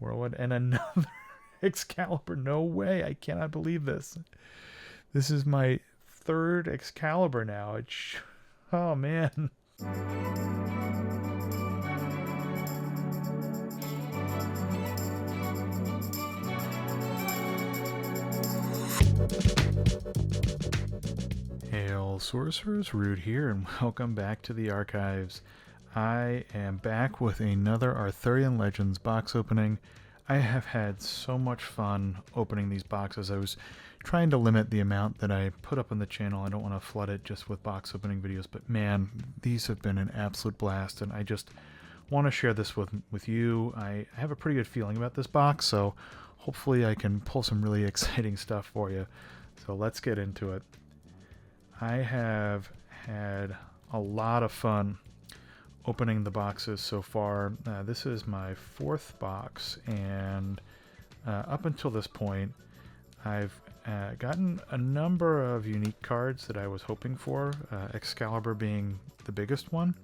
Whirlwind, and another Excalibur. No way. I cannot believe this. This is my third Excalibur now. Oh, man. Hail Sorcerers, Rude here, and welcome back to the archives. I am back with another Arthurian Legends box opening. I have had so much fun opening these boxes. I was trying to limit the amount that I put up on the channel. I don't want to flood it just with box opening videos, but man, these have been an absolute blast, and I just want to share this with you. I have a pretty good feeling about this box, so hopefully I can pull some really exciting stuff for you. So let's get into it. I have had a lot of fun opening the boxes so far. This is my fourth box, and up until this point I've gotten a number of unique cards that I was hoping for, Excalibur being the biggest one,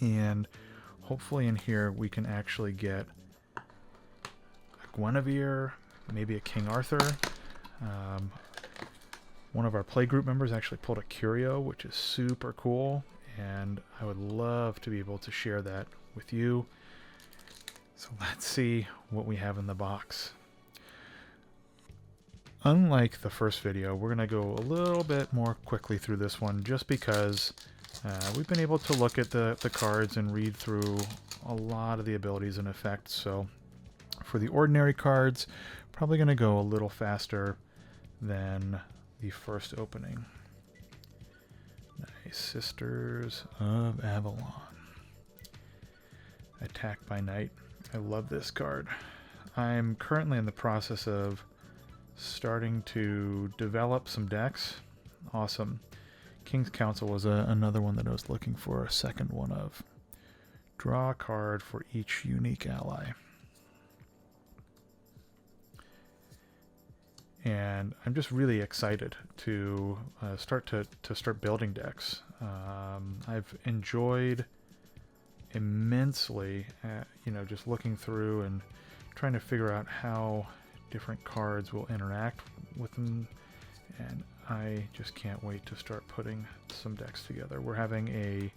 and hopefully in here we can actually get a Guinevere, maybe a King Arthur. One of our playgroup members actually pulled a Curio, which is super cool, and I would love to be able to share that with you. So let's see what we have in the box. Unlike the first video, we're going to go a little bit more quickly through this one, just because we've been able to look at the cards and read through a lot of the abilities and effects. So for the ordinary cards, probably going to go a little faster than the first opening. Nice. Sisters of Avalon. Attack by Night. I love this card. I'm currently in the process of starting to develop some decks. Awesome. King's Council was another one that I was looking for a second one of. Draw a card for each unique ally. And I'm just really excited to start building decks. I've enjoyed immensely, just looking through and trying to figure out how different cards will interact with them, and I just can't wait to start putting some decks together. We're having a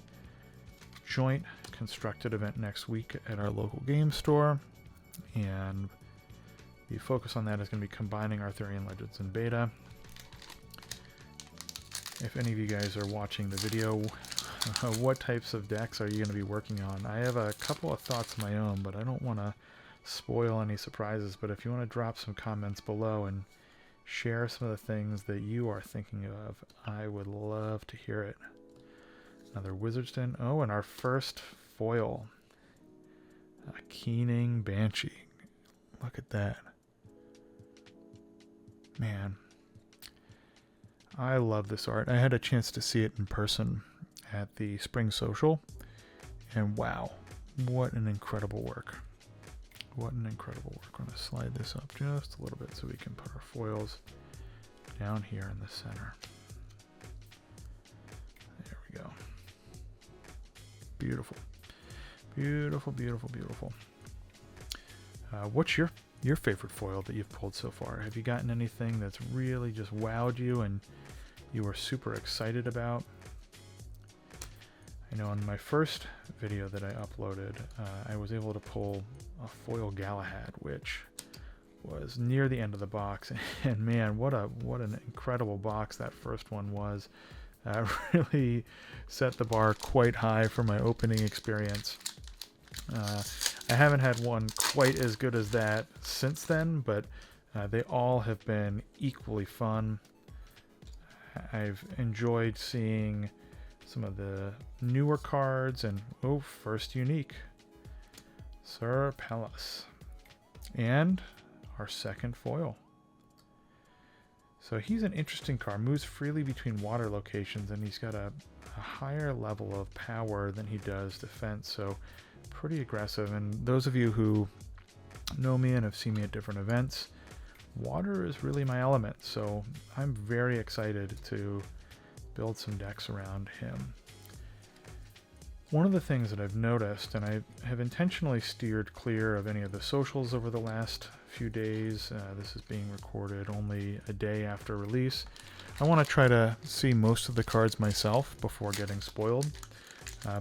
joint constructed event next week at our local game store, and the focus on that is going to be combining Arthurian Legends and beta. If any of you guys are watching the video, what types of decks are you going to be working on? I have a couple of thoughts of my own, but I don't want to spoil any surprises. But if you want to drop some comments below and share some of the things that you are thinking of, I would love to hear it. Another Wizard's Den. Oh, and our first foil. A Keening Banshee. Look at that. Man, I love this art. I had a chance to see it in person at the Spring Social, and wow, what an incredible work. What an incredible work. I'm going to slide this up just a little bit so we can put our foils down here in the center. There we go. Beautiful. Beautiful, beautiful, beautiful. What's your favorite foil that you've pulled so far? Have you gotten anything that's really just wowed you and you were super excited about? I know in my first video that I uploaded, I was able to pull a foil Galahad, which was near the end of the box, and man, what an incredible box that first one was. Really set the bar quite high for my opening experience. I haven't had one quite as good as that since then, but they all have been equally fun. I've enjoyed seeing some of the newer cards, and first unique, Sir Pallas, and our second foil. So he's an interesting card, moves freely between water locations, and he's got a higher level of power than he does defense, so pretty aggressive. And those of you who know me and have seen me at different events, water is really my element, so I'm very excited to build some decks around him. One of the things that I've noticed, and I have intentionally steered clear of any of the socials over the last few days, this is being recorded only a day after release. I want to try to see most of the cards myself before getting spoiled,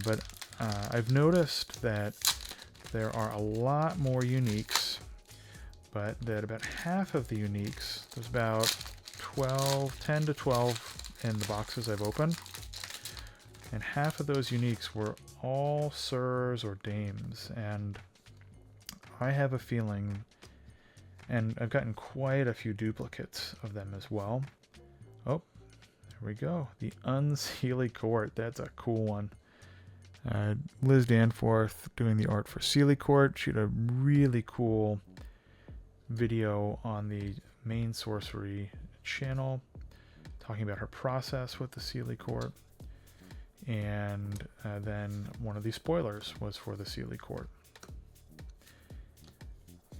but I've noticed that there are a lot more uniques, but that about half of the uniques, there's about 10 to 12 in the boxes I've opened, and half of those uniques were all sirs or dames, and I have a feeling, and I've gotten quite a few duplicates of them as well. Oh, there we go. The Unseelie Court. That's a cool one. Liz Danforth doing the art for Seelie Court. She had a really cool video on the main Sorcery channel talking about her process with the Seelie Court. And then one of these spoilers was for the Seelie Court.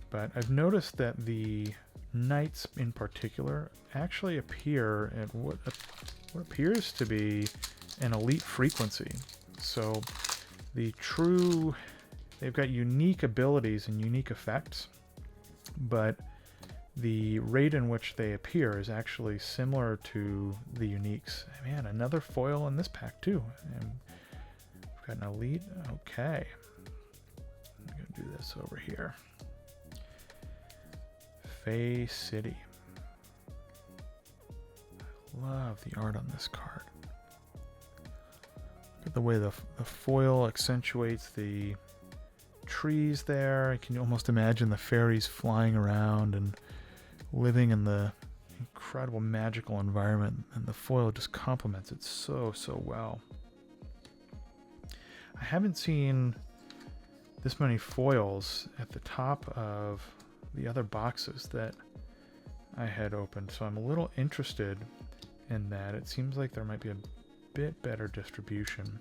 But I've noticed that the knights in particular actually appear at what appears to be an elite frequency. So they've got unique abilities and unique effects, but the rate in which they appear is actually similar to the uniques. Man, another foil in this pack too. And we've got an elite. Okay. I'm going to do this over here. Fey City. I love the art on this card. Look at the way the foil accentuates the trees there. I can almost imagine the fairies flying around and living in the incredible magical environment, and the foil just complements it so well. I haven't seen this many foils at the top of the other boxes that I had opened, so I'm a little interested in that. It seems like there might be a bit better distribution.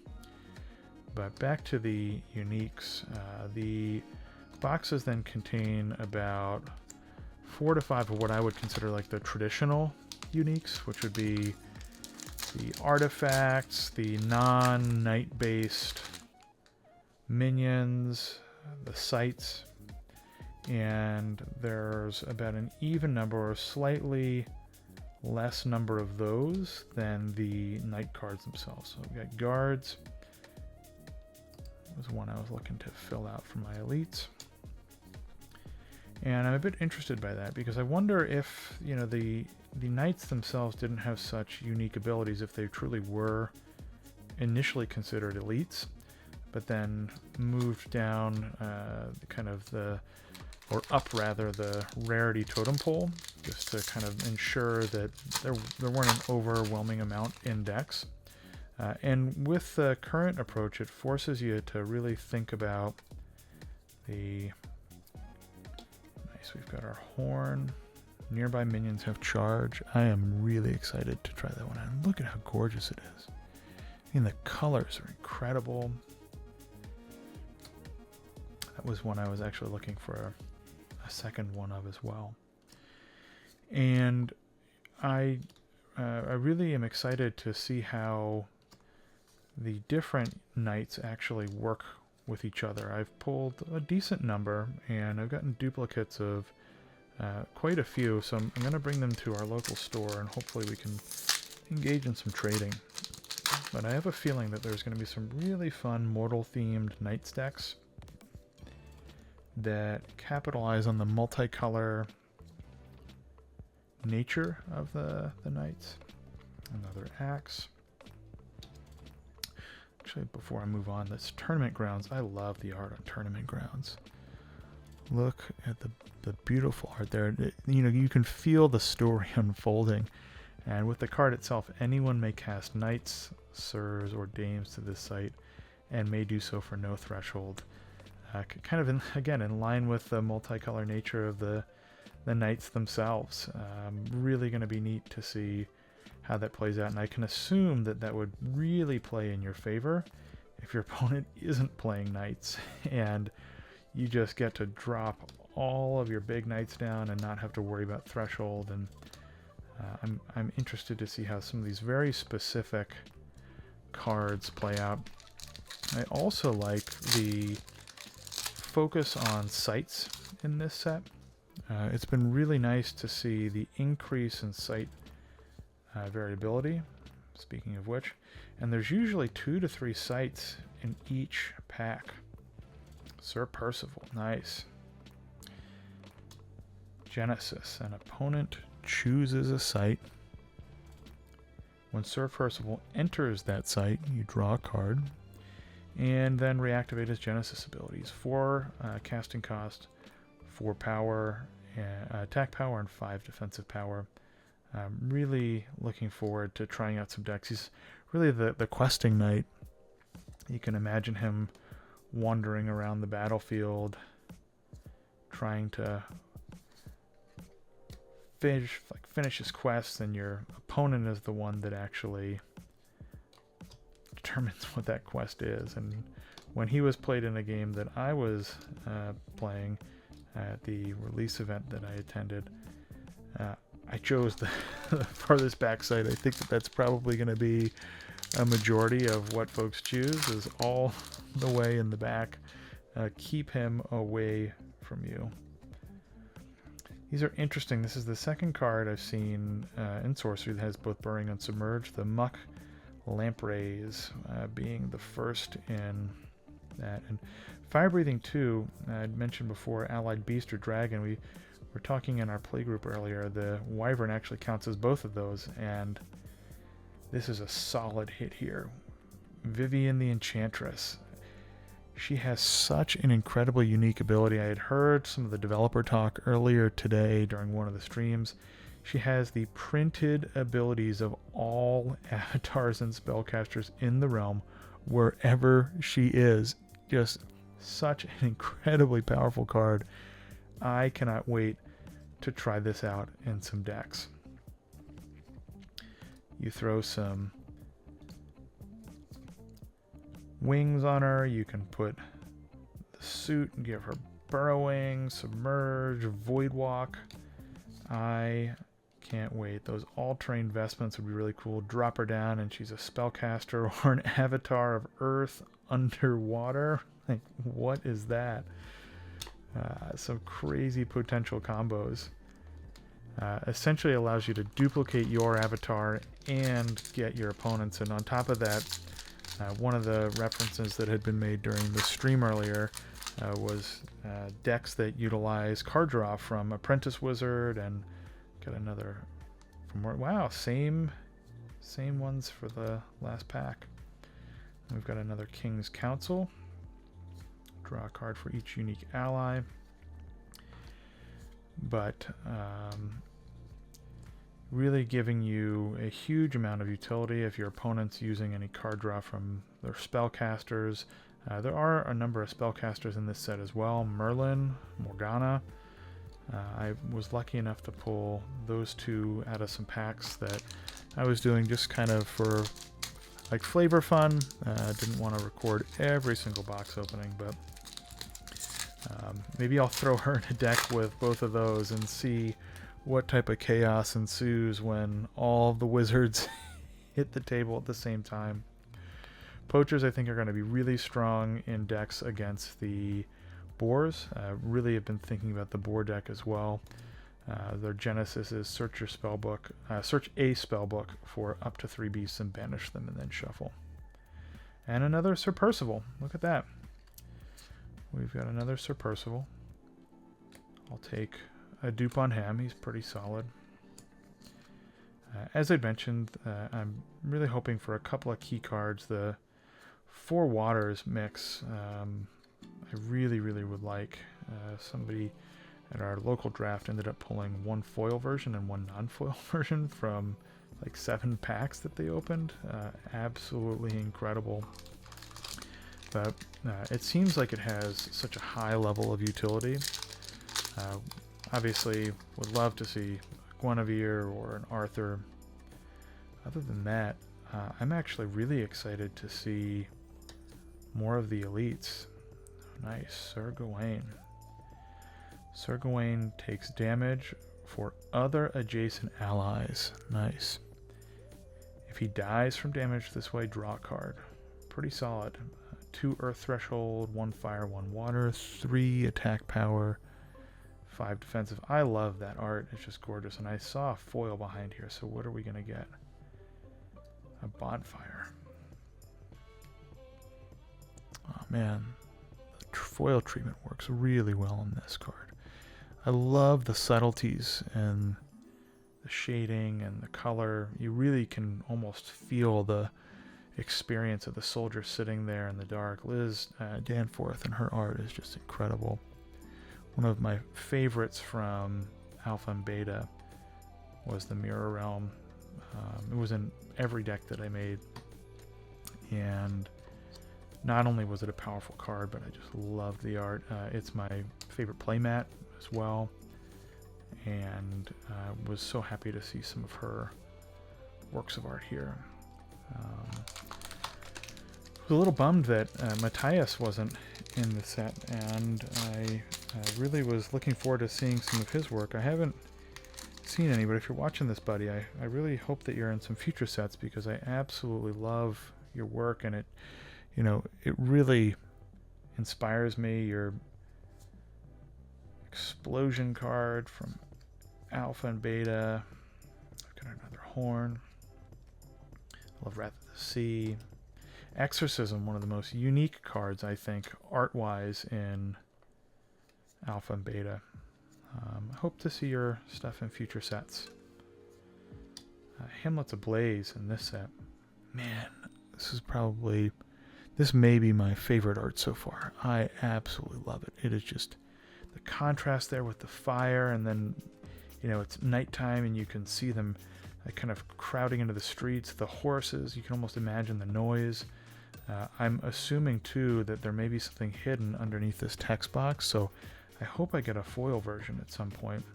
But back to the uniques. The boxes then contain about 4 to 5 of what I would consider like the traditional uniques, which would be the artifacts, the non-knight based minions, the sites, and there's about an even number or slightly less number of those than the knight cards themselves. So we've got guards. That was one I was looking to fill out for my elites. And I'm a bit interested by that because I wonder if, you know, the knights themselves didn't have such unique abilities, if they truly were initially considered elites, but then moved down or up rather, the rarity totem pole, just to kind of ensure that there weren't an overwhelming amount in decks. And with the current approach, it forces you to really think about the... Nice, we've got our horn. Nearby minions have charge. I am really excited to try that one out. And look at how gorgeous it is. I mean, the colors are incredible. That was one I was actually looking for a second one of as well. And I really am excited to see how the different knights actually work with each other. I've pulled a decent number, and I've gotten duplicates of quite a few, so I'm going to bring them to our local store, and hopefully we can engage in some trading. But I have a feeling that there's going to be some really fun mortal-themed knights decks that capitalize on the multicolor nature of the knights. Another axe. Actually, before I move on, this Tournament Grounds. I love the art on Tournament Grounds. Look at the beautiful art there. You can feel the story unfolding. And with the card itself, anyone may cast knights, sirs, or dames to this site, and may do so for no threshold. Kind of, again, in line with the multicolor nature of the knights themselves. Really going to be neat to see how that plays out, and I can assume that would really play in your favor if your opponent isn't playing knights, and you just get to drop all of your big knights down and not have to worry about threshold. And I'm interested to see how some of these very specific cards play out. I also like the focus on sights in this set. It's been really nice to see the increase in sight variability, speaking of which, and there's usually 2 to 3 sights in each pack. Sir Percival, nice. Genesis, an opponent chooses a sight. When Sir Percival enters that site, you draw a card, and then reactivate his Genesis abilities. 4 casting cost, 4 power, attack power, and 5 defensive power. I'm really looking forward to trying out some decks. He's really the questing knight. You can imagine him wandering around the battlefield, trying to finish his quests, and your opponent is the one that actually determines what that quest is. And when he was played in a game that I was playing at the release event that I attended, I chose the farthest back site. I think that's probably going to be a majority of what folks choose, is all the way in the back. Keep him away from you. These are interesting. This is the second card I've seen in Sorcery that has both Burning and Submerge. The Muck Lampreys being the first in that. And Fire Breathing 2, I'd mentioned before, Allied Beast or Dragon. We were talking in our playgroup earlier. The Wyvern actually counts as both of those, and this is a solid hit here. Vivian the Enchantress. She has such an incredibly unique ability. I had heard some of the developer talk earlier today during one of the streams. She has the printed abilities of all avatars and spellcasters in the realm, wherever she is. Just such an incredibly powerful card. I cannot wait to try this out in some decks. You throw some wings on her, you can put the suit and give her burrowing, submerge, void walk. I can't wait. Those all-terrain vestments would be really cool. Drop her down and she's a spellcaster or an avatar of earth underwater. Like, what is that? Some crazy potential combos. Essentially allows you to duplicate your avatar and get your opponents. And on top of that, one of the references that had been made during the stream earlier was decks that utilize card draw from Apprentice Wizard, and got another from wow, same ones for the last pack. We've got another King's Council. Draw a card for each unique ally. But really giving you a huge amount of utility if your opponent's using any card draw from their spellcasters. There are a number of spellcasters in this set as well. Merlin, Morgana. I was lucky enough to pull those 2 out of some packs that I was doing just kind of for like flavor fun. Didn't want to record every single box opening, but maybe I'll throw her in a deck with both of those and see what type of chaos ensues when all the wizards hit the table at the same time. Poachers, I think, are going to be really strong in decks against the boars. Really have been thinking about the boar deck as well. Their genesis is search your spellbook, search a spellbook for up to 3 beasts and banish them and then shuffle. And another Sir Percival. Look at that. We've got another Sir Percival. I'll take a dupe on him. He's pretty solid. As I mentioned, I'm really hoping for a couple of key cards. The 4 Waters mix, I really would like. Somebody at our local draft ended up pulling 1 foil version and 1 non-foil version from like 7 packs that they opened. Absolutely incredible. But it seems like it has such a high level of utility. Obviously, would love to see a Guinevere or an Arthur. Other than that, I'm actually really excited to see more of the elites. Nice, Sir Gawain. Sir Gawain takes damage for other adjacent allies. Nice. If he dies from damage this way, draw a card. Pretty solid. 2 earth threshold, 1 fire, 1 water, 3 attack power, 5 defensive. I love that art. It's just gorgeous. And I saw a foil behind here, so what are we going to get? A bonfire. Oh man, the foil treatment works really well on this card. I love the subtleties and the shading and the color. You really can almost feel the experience of the soldier sitting there in the dark. Liz Danforth and her art is just incredible. One of my favorites from Alpha and Beta was the Mirror Realm. It was in every deck that I made, and not only was it a powerful card, but I just loved the art. It's my favorite playmat as well, and was so happy to see some of her works of art here. I was a little bummed that Matthias wasn't in the set, and I really was looking forward to seeing some of his work. I haven't seen any, but if you're watching this, buddy, I really hope that you're in some future sets, because I absolutely love your work, and it really inspires me. Your explosion card from Alpha and Beta. I've got another horn. I love Wrath of the Sea. Exorcism, one of the most unique cards, I think, art-wise in Alpha and Beta. I hope to see your stuff in future sets. Hamlet's Ablaze in this set. Man, this may be my favorite art so far. I absolutely love it. It is just the contrast there with the fire, and then, it's nighttime and you can see them kind of crowding into the streets. The horses, you can almost imagine the noise. I'm assuming, too, that there may be something hidden underneath this text box, so I hope I get a foil version at some point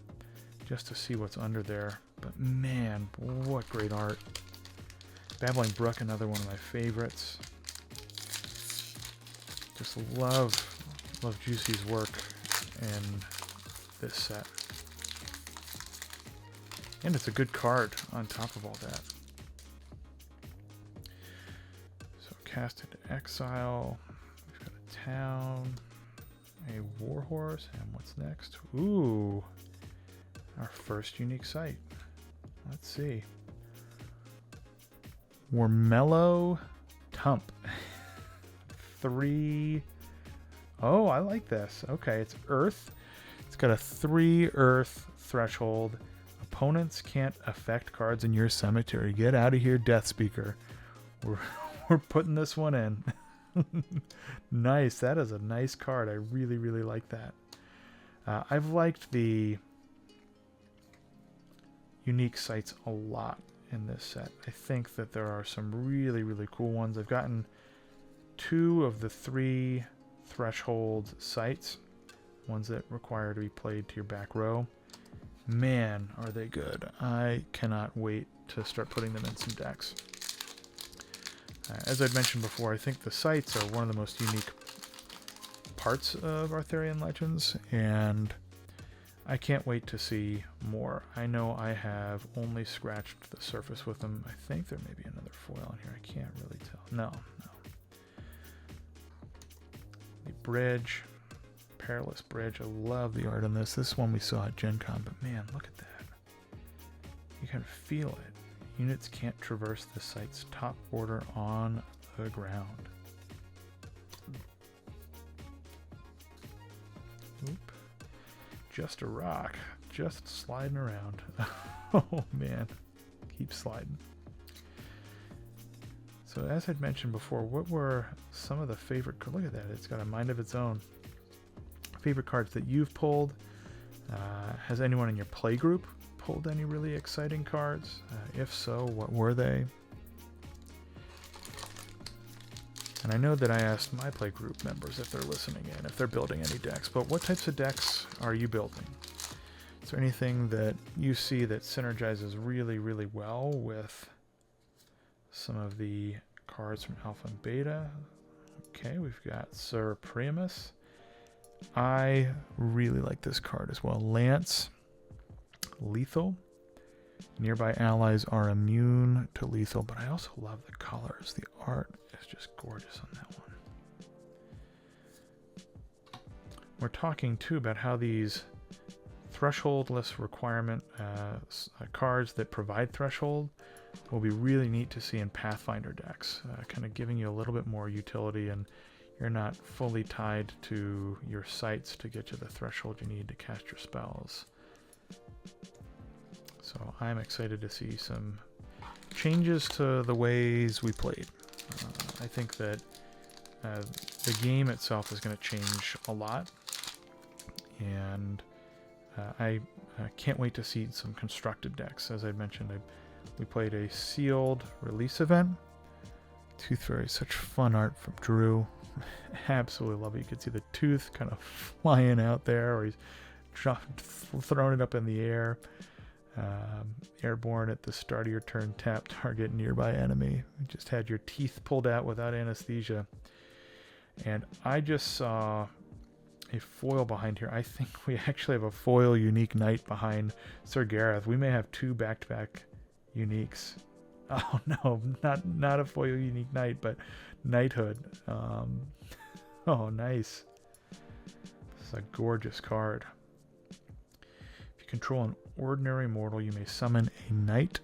just to see what's under there. But man, what great art. Babbling Brook, another one of my favorites. Just love Juicy's work in this set. And it's a good card on top of all that. So Cast into Exile. We've got a town. A warhorse. And what's next? Ooh. Our first unique site. Let's see. Warmello Tump. 3. Oh, I like this. Okay, it's Earth. It's got a 3 Earth threshold. Opponents can't affect cards in your cemetery. Get out of here, Death Speaker. We're putting this one in. Nice. That is a nice card. I really, really like that. I've liked the unique sites a lot in this set. I think that there are some really, really cool ones. I've gotten 2 of the 3 threshold sites, ones that require to be played to your back row. Man, are they good. I cannot wait to start putting them in some decks. As I'd mentioned before, I think the sites are one of the most unique parts of Arthurian Legends, and I can't wait to see more. I know I have only scratched the surface with them. I think there may be another foil in here. I can't really tell. No. The bridge. Perilous Bridge. I love the art on this. This one we saw at Gen Con, but man, look at that. You can feel it. Units can't traverse the site's top border on the ground. Oop. Just a rock. Just sliding around. Oh man. Keep sliding. So as I'd mentioned before, what were some of the favorite... Look at that. It's got a mind of its own. Favorite cards that you've pulled. Has anyone in your play group pulled any really exciting cards? If so, what were they? And I know that I asked my play group members if they're listening in, if they're building any decks, but what types of decks are you building? Is there anything that you see that synergizes really, really well with some of the cards from Alpha and Beta? Okay, we've got Sir Priamus. I really like this card as well. Lance, lethal. Nearby allies are immune to lethal, but I also love the colors. The art is just gorgeous on that one. we're talking too about how these thresholdless requirement cards that provide threshold will be really neat to see in Pathfinder decks, kind of giving you a little bit more utility, and you're not fully tied to your sights to get to the threshold you need to cast your spells. So I'm excited to see some changes to the ways we played. I think that the game itself is going to change a lot, and I can't wait to see some constructed decks. As I mentioned, we played a sealed release event. Tooth Fairy, such fun art from Drew. Absolutely love it. You can see the tooth kind of flying out there, or he's throwing it up in the air. Airborne at the start of your turn, tap target nearby enemy. You just had your teeth pulled out without anesthesia. And I just saw a foil behind here. I think we actually have a foil unique knight behind Sir Gareth. We may have two back-to-back uniques. Oh no, not a foil unique knight, but knighthood. Oh, nice. This is a gorgeous card. If you control an ordinary mortal, you may summon a knight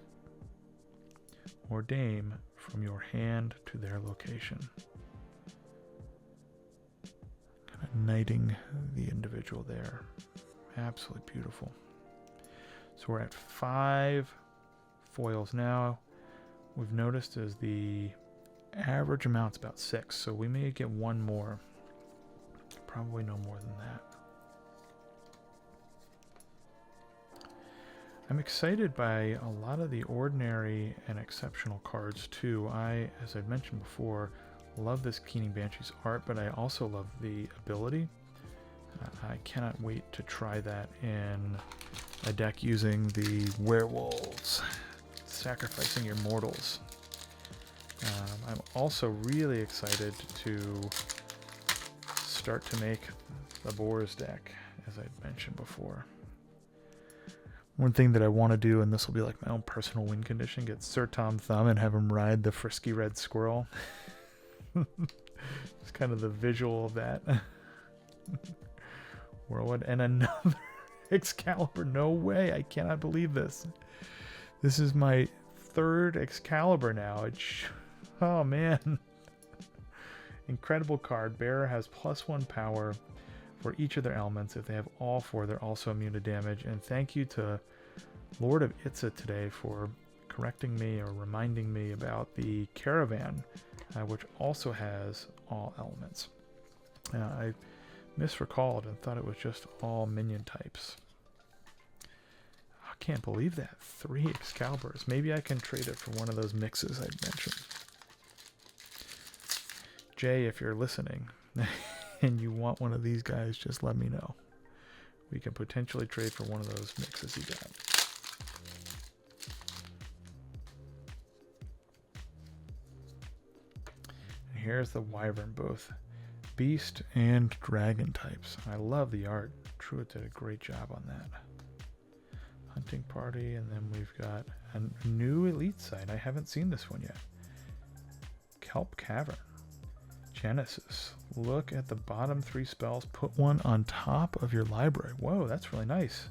or dame from your hand to their location. Kind of knighting the individual there. Absolutely beautiful. So we're at 5 foils now. We've noticed as the average amount's about 6, so we may get one more. Probably no more than that. I'm excited by a lot of the ordinary and exceptional cards too. As I mentioned before, love this Keening Banshee's art, but I also love the ability. I cannot wait to try that in a deck using the werewolves, sacrificing your mortals. I'm also really excited to start to make the Boars deck, as I mentioned before. One thing that I want to do, and this will be like my own personal win condition, get Sir Tom Thumb and have him ride the frisky red squirrel. It's kind of the visual of that. Whirlwind and another Excalibur. No way. I cannot believe this. This is my 3rd Excalibur now. Oh man. Incredible card. Bearer has +1 power for each of their elements. If they have all 4, they're also immune to damage. And thank you to Lord of Itza today for correcting me or reminding me about the Caravan, which also has all elements. I misrecalled and thought it was just all minion types. I can't believe that. 3 Excaliburs. Maybe I can trade it for one of those mixes I mentioned. Jay, if you're listening and you want one of these guys, just let me know. We can potentially trade for one of those mixes you got. And here's the Wyvern, both beast and dragon types. I love the art. Truett did a great job on that. Hunting party, and then we've got a new elite site. I haven't seen this one yet. Kelp Cavern. Genesis. Look at the bottom 3 spells. Put one on top of your library. Whoa, that's really nice.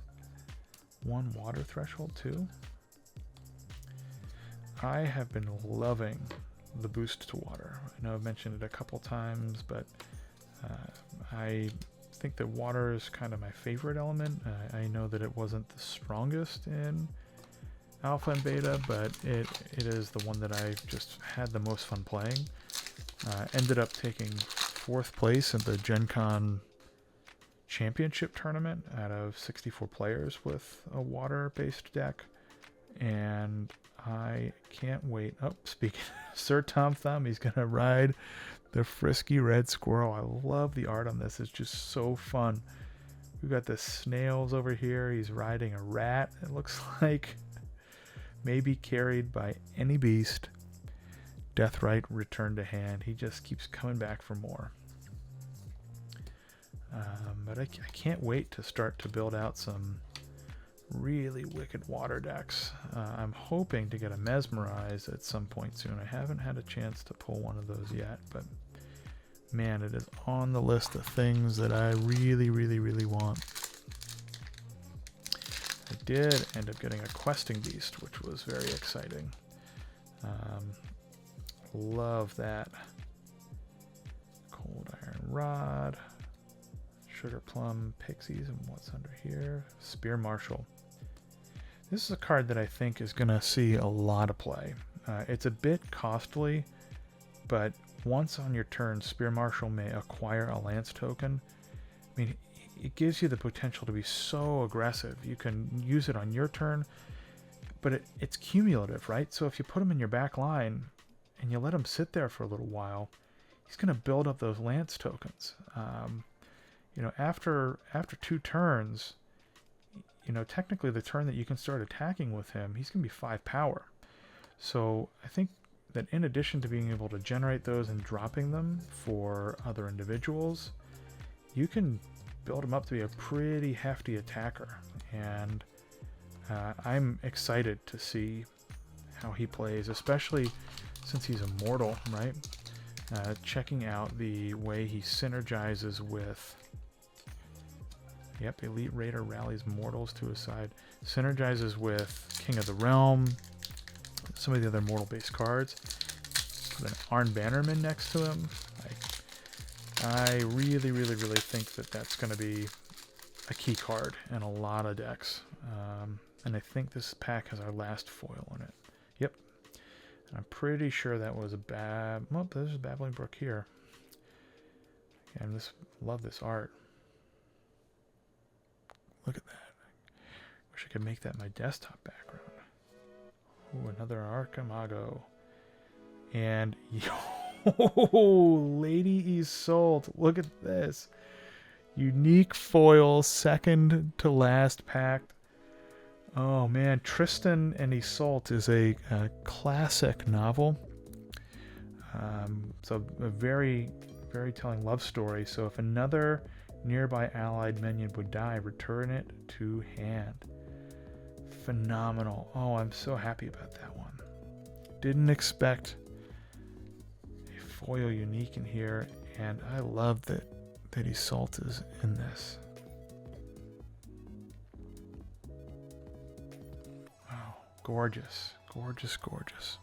1 water threshold too. I have been loving the boost to water. I know I've mentioned it a couple times, but I think that water is kind of my favorite element. I know that it wasn't the strongest in alpha and beta, but it is the one that I've just had the most fun playing. Ended up taking 4th place in the Gen Con Championship tournament out of 64 players with a water-based deck. And I can't wait. Oh, speaking of Sir Tom Thumb, he's going to ride the frisky red squirrel. I love the art on this. It's just so fun. We've got the snails over here. He's riding a rat, it looks like. Maybe carried by any beast. Deathrite return to hand. He just keeps coming back for more. But I can't wait to start to build out some really wicked water decks. I'm hoping to get a Mesmerize at some point soon. I haven't had a chance to pull one of those yet, but man, it is on the list of things that I really, really, really want. I did end up getting a questing beast, which was very exciting. Love that. Cold iron rod, sugar plum, pixies, and what's under here? Spear marshal. This is a card that I think is going to see a lot of play. It's a bit costly, but once on your turn, Spear Marshal may acquire a Lance token. I mean, it gives you the potential to be so aggressive. You can use it on your turn, but it's cumulative, right? So if you put him in your back line and you let him sit there for a little while, he's going to build up those Lance tokens. You know, after 2 turns, you know, technically the turn that you can start attacking with him, he's going to be 5 power. So I think that in addition to being able to generate those and dropping them for other individuals, you can build him up to be a pretty hefty attacker. And I'm excited to see how he plays, especially since he's immortal, right? Checking out the way he synergizes with... Yep, Elite Raider rallies mortals to his side. Synergizes with King of the Realm, some of the other mortal-based cards. Put an Arn Bannerman next to him. I really, really, really think that that's going to be a key card in a lot of decks. And I think this pack has our last foil in it. Yep. And I'm pretty sure that was a well, there's a Babbling Brook here. And love this art. Look at that. Wish I could make that my desktop background. Ooh, another Archimago. And yo, Lady Isolde. Look at this. Unique foil, second to last pack. Oh man, Tristan and Isolde is a classic novel. It's a very, very telling love story. So if another nearby allied minion would die, return it to hand. Phenomenal. Oh, I'm so happy about that one. Didn't expect a foil unique in here, and I love that Isolde is in this. Wow, gorgeous, gorgeous, gorgeous.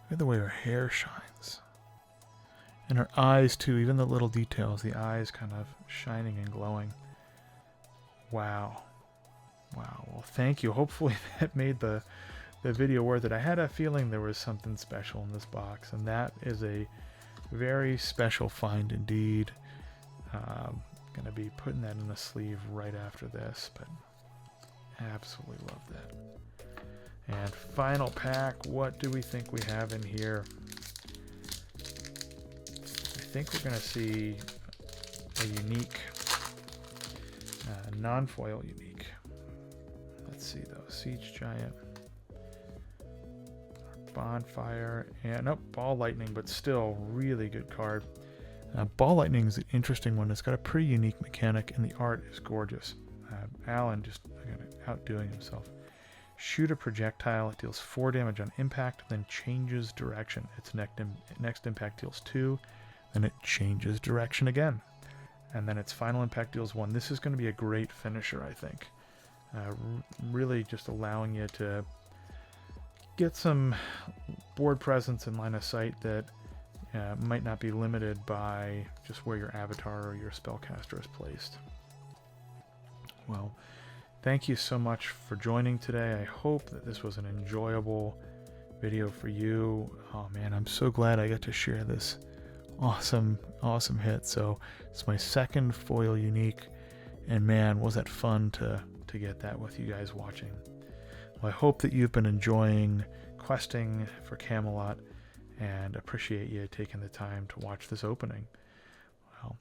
Look at the way her hair shines. And her eyes too, even the little details, the eyes kind of shining and glowing. Wow. Wow, well thank you. Hopefully that made the video worth it. I had a feeling there was something special in this box, and that is a very special find indeed. Gonna be putting that in the sleeve right after this, but absolutely love that. And final pack, what do we think we have in here? I think we're going to see a unique, non-foil unique. Let's see though. Siege Giant, Bonfire, and nope, Ball Lightning, but still really good card. Ball Lightning is an interesting one. It's got a pretty unique mechanic, and the art is gorgeous. Alan just outdoing himself. Shoot a projectile. It deals 4 damage on impact, then changes direction. Its next impact deals 2. Then it changes direction again. And then its final impact deals 1. This is going to be a great finisher, I think. Really just allowing you to get some board presence and line of sight that might not be limited by just where your avatar or your spellcaster is placed. Well, thank you so much for joining today. I hope that this was an enjoyable video for you. Oh man, I'm so glad I got to share this awesome hit. So it's my second foil unique, and man, was that fun to get that with you guys watching. Well, I hope that you've been enjoying questing for Camelot, and appreciate you taking the time to watch this opening. Well,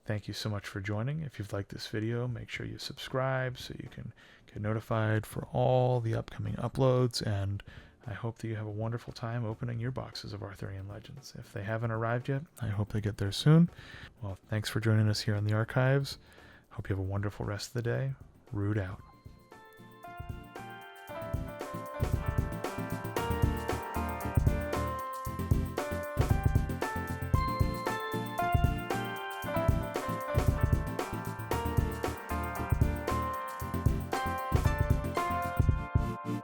thank you so much for joining. If you've liked this video, make sure you subscribe so you can get notified for all the upcoming uploads, and I hope that you have a wonderful time opening your boxes of Arthurian Legends. If they haven't arrived yet, I hope they get there soon. Well, thanks for joining us here on the Archives. Hope you have a wonderful rest of the day. Rude out.